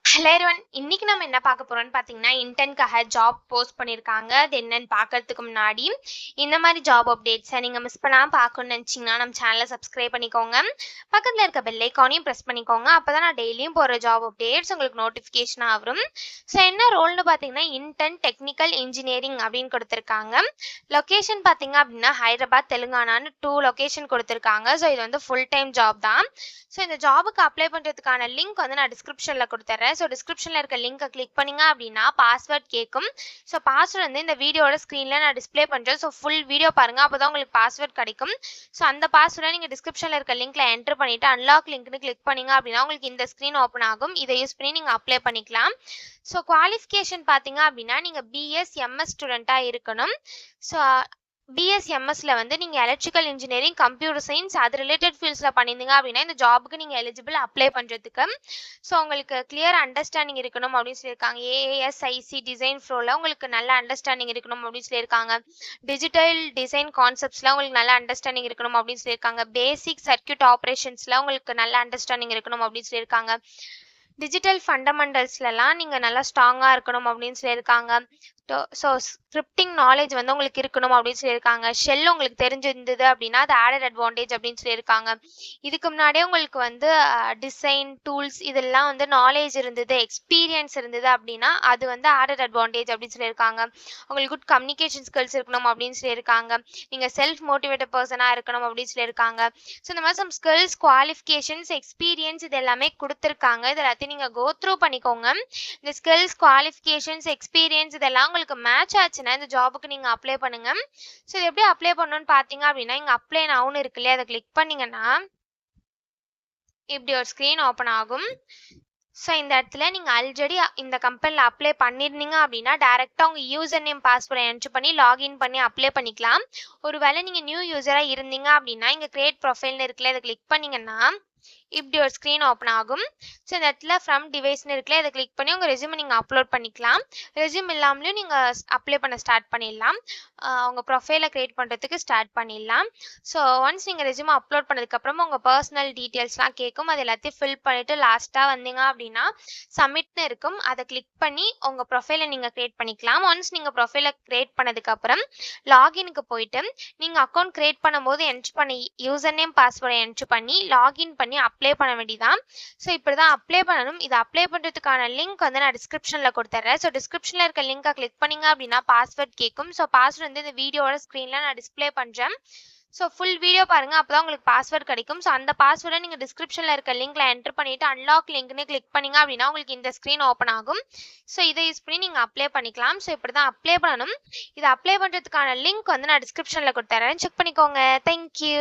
Hello everyone. இன்னைக்கு நம்ம என்ன பார்க்க போறோம்னு பார்த்தீங்கன்னா, இன்டர்ன்க்காக ஜாப் போஸ்ட் பண்ணியிருக்காங்க. அது என்னன்னு பார்க்கறதுக்கு முன்னாடி, இந்த மாதிரி ஜாப் அப்டேட்ஸை நீங்க மிஸ் பண்ணாம பார்க்கணும்னு நினைச்சீங்கன்னா, நம்ம சேனலை சப்ஸ்கிரைப் பண்ணிக்கோங்க. பக்கத்துல இருக்க பெல் ஐக்கானையும் பிரஸ் பண்ணிக்கோங்க. அப்பதான் நான் டெய்லியும் போற ஜாப் அப்டேட்ஸ் உங்களுக்கு நோட்டிஃபிகேஷனா வரும். ஸோ என்ன ரோல்னு பார்த்தீங்கன்னா, இன்டர்ன் டெக்னிக்கல் இன்ஜினியரிங் அப்படின்னு கொடுத்துருக்காங்க. லொகேஷன் பார்த்தீங்க அப்படின்னா, ஹைதராபாத், தெலுங்கானான்னு 2 லொகேஷன் கொடுத்துருக்காங்க. ஸோ இது வந்து ஃபுல் டைம் ஜாப் தான். ஸோ இந்த ஜாபுக்கு அப்ளை பண்ணுறதுக்கான லிங்க் வந்து நான் டிஸ்கிரிப்ஷனில் கொடுத்துட்றேன். ஸோ டிஸ்கிரிப்ஷனில் இருக்க லிங்கை கிளிக் பண்ணிங்க அப்படின்னா பாஸ்வேர்ட் கேட்கும். ஸோ பாஸ்வேர்ட் வந்து இந்த வீடியோட ஸ்க்ரீனில் நான் டிஸ்பிளே பண்ணுறேன். ஸோ ஃபுல் வீடியோ பாருங்கள், அப்போ தான் உங்களுக்கு பாஸ்வேர்ட் கிடைக்கும். ஸோ அந்த பாஸ்வேர்டை நீங்கள் டிஸ்கிரிப்ஷனில் இருக்க லிங்க்கில் என்ட்ரு பண்ணிவிட்டு அன்லாக் லிங்க்னு கிளிக் பண்ணிங்க அப்படின்னா உங்களுக்கு இந்த ஸ்க்ரீன் ஓப்பன் ஆகும். இதை யூஸ் பண்ணி நீங்கள் அப்ளை பண்ணிக்கலாம். ஸோ குவாலிஃபிகேஷன் பார்த்தீங்க அப்படின்னா நீங்கள் பிஎஸ் எம்எஸ் ஸ்டூடெண்ட்டாக இருக்கணும். ஸோ பிஎஸ்எம்எஸ்ல வந்து நீங்கள் எலக்ட்ரிக்கல் இன்ஜினியரிங், கம்ப்யூட்டர் சயின்ஸ் அது ரிலேட்டட் ஃபீல்ட்ஸில் பண்ணியிருந்தீங்க அப்படின்னா இந்த ஜாபுக்கு நீங்கள் எலிஜிபிள் அப்ளை பண்ணுறதுக்கு. ஸோ உங்களுக்கு கிளியர் அண்டர்ஸ்டாண்டிங் இருக்கணும் அப்படின்னு சொல்லியிருக்காங்க. ஏஏஎஸ்ஐசி டிசைன் ஃப்ளோவில் உங்களுக்கு நல்ல அண்டர்ஸ்டாண்டிங் இருக்கணும் அப்படின்னு சொல்லியிருக்காங்க. டிஜிட்டல் டிசைன் கான்செப்ட்ஸில் உங்களுக்கு நல்ல அண்டர்ஸ்டாண்டிங் இருக்கணும் அப்படின்னு சொல்லியிருக்காங்க. பேசிக் சர்க்யூட் ஆப்ரேஷன்ஸில் உங்களுக்கு நல்ல அண்டர்ஸ்டாண்டிங் இருக்கணும் அப்படின்னு சொல்லியிருக்காங்க. டிஜிட்டல் ஃபண்டமெண்டல்ஸ்லாம் நீங்கள் நல்லா ஸ்ட்ராங்காக இருக்கணும் அப்படின்னு சொல்லியிருக்காங்க. ஸோ ஸ்கிரிப்டிங் நாலேஜ் வந்து உங்களுக்கு இருக்கணும் அப்படின்னு சொல்லியிருக்காங்க. ஷெல் உங்களுக்கு தெரிஞ்சிருந்தது அப்படின்னா அது ஆடட் அட்வான்டேஜ் அப்படின்னு சொல்லியிருக்காங்க. இதுக்கு முன்னாடியே உங்களுக்கு வந்து டிசைன் டூல்ஸ் இதெல்லாம் வந்து நாலேஜ் இருந்தது, எக்ஸ்பீரியன்ஸ் இருந்தது அப்படின்னா அது வந்து ஆடட் அட்வான்டேஜ் அப்படின்னு சொல்லியிருக்காங்க. உங்களுக்கு குட் கம்யூனிகேஷன் ஸ்கில்ஸ் இருக்கணும் அப்படின்னு சொல்லியிருக்காங்க. நீங்கள் செல்ஃப் மோட்டிவேட்டட் பர்சனாக இருக்கணும் அப்படின்னு சொல்லியிருக்காங்க. ஸோ இந்த மாதிரி சம் ஸ்கில்ஸ், குவாலிஃபிகேஷன்ஸ், எக்ஸ்பீரியன்ஸ் இது எல்லாமே கொடுத்துருக்காங்க. இது எல்லாத்தையும் நீங்கள் கோ த்ரூ பண்ணிக்கோங்க. இந்த ஸ்கில்ஸ், குவாலிஃபிகேஷன்ஸ், எக்ஸ்பீரியன்ஸ் இதெல்லாம் உங்களுக்கு மேட்ச் ஆச்சுன்னா இந்த ஜாபுக்கு நீங்கள் அப்ளை பண்ணுங்க. ஸோ இது எப்படி அப்ளை பண்ணணும்னு பார்த்தீங்க அப்படின்னா இங்கே அப்ளை நவுன்னு இருக்கு இல்லையா, அதை கிளிக் பண்ணீங்கன்னா இப்படி ஒரு ஸ்க்ரீன் ஓப்பன் ஆகும். ஸோ இந்த இடத்துல நீங்கள் ஆல்ரெடி இந்த கம்பெனியில் அப்ளை பண்ணியிருந்தீங்க அப்படின்னா டேரெக்டாக உங்கள் யூசர் நேம் பாஸ்வேர்டை என்ட்ரு பண்ணி லாகின் பண்ணி அப்ளை பண்ணிக்கலாம். ஒருவேளை நீங்கள் நியூ யூசராக இருந்தீங்க அப்படின்னா இங்கே கிரியேட் ப்ரொஃபைல்னு இருக்குல்ல, இதை கிளிக் பண்ணிங்கன்னா இப்படி ஒரு ஸ்க்ரீன் ஓப்பன் ஆகும். ஸோ இந்த இடத்துல ஃப்ரம் டிவைஸ்னு இருக்குல்ல, இதை கிளிக் பண்ணி உங்கள் ரெஸ்யூமை நீங்கள் அப்லோட் பண்ணிக்கலாம். ரெஸ்யூம் இல்லாமலையும் நீங்கள் அப்ளை பண்ண ஸ்டார்ட் பண்ணிடலாம். உங்கள் ப்ரொஃபைலை க்ரியேட் பண்ணுறதுக்கு ஸ்டார்ட் பண்ணிடலாம். ஸோ ஒன்ஸ் நீங்கள் ரெஸ்யூமை அப்லோட் பண்ணதுக்கப்புறம் உங்கள் பர்சனல் டீட்டெயில்ஸ்லாம் கேட்கும். அது எல்லாத்தையும் ஃபில் பண்ணிவிட்டு லாஸ்ட்டாக வந்தீங்க அப்படின்னா சப்மிட்னு இருக்கும். அதை கிளிக் பண்ணி உங்கள் ப்ரொஃபைலை நீங்கள் க்ரியேட் பண்ணிக்கலாம். ஒன்ஸ் நீங்கள் ப்ரொஃபைலை க்ரியேட் பண்ணதுக்கப்புறம் லாகினுக்கு போயிட்டு நீங்கள் அக்கௌண்ட் க்ரியேட் பண்ணும்போது என்ட்ரு பண்ணி யூசர் நேம் பாஸ்வேர்டை என்ட்ரு பண்ணி லாகின் பண்ணி அப்ளை பண்ண வேண்டியதான். ஸோ இப்படி தான் அப்ளை பண்ணணும். இதை அப்ளை பண்ணுறதுக்கான லிங்க் வந்து நான் டிஸ்கிரிப்ஷனில் கொடுத்துட்றேன். ஸோ டிஸ்கிரிப்ஷனில் இருக்க லிங்கை கிளிக் பண்ணிங்க அப்படின்னா பாஸ்வேர்ட் கேட்கும். ஸோ பாஸ்வேர்ட் வந்து இந்த வீடியோட ஸ்க்ரீனில் நான் டிஸ்பிளே பண்ணுறேன். ஸோ ஃபுல் வீடியோ பாருங்கள், அப்போ தான் உங்களுக்கு பாஸ்வேர்ட் கிடைக்கும். ஸோ அந்த பாஸ்வேர்டை நீங்கள் டிஸ்கிரிப்ஷனில் இருக்க லிங்க்கில் என்ட்ரு பண்ணிவிட்டு அன்லாக் லிங்க்னு கிளிக் பண்ணிங்க அப்படின்னா உங்களுக்கு இந்த ஸ்க்ரீன் ஓப்பன் ஆகும். ஸோ இதை யூஸ் பண்ணி நீங்கள் அப்ளை பண்ணிக்கலாம். ஸோ இப்படி தான் அப்ளை பண்ணணும். இதை அப்ளை பண்ணுறதுக்கான லிங்க் வந்து நான் டிஸ்கிரிப்ஷனில் கொடுத்துட்றேன். செக் பண்ணிக்கோங்க. தேங்க்யூ.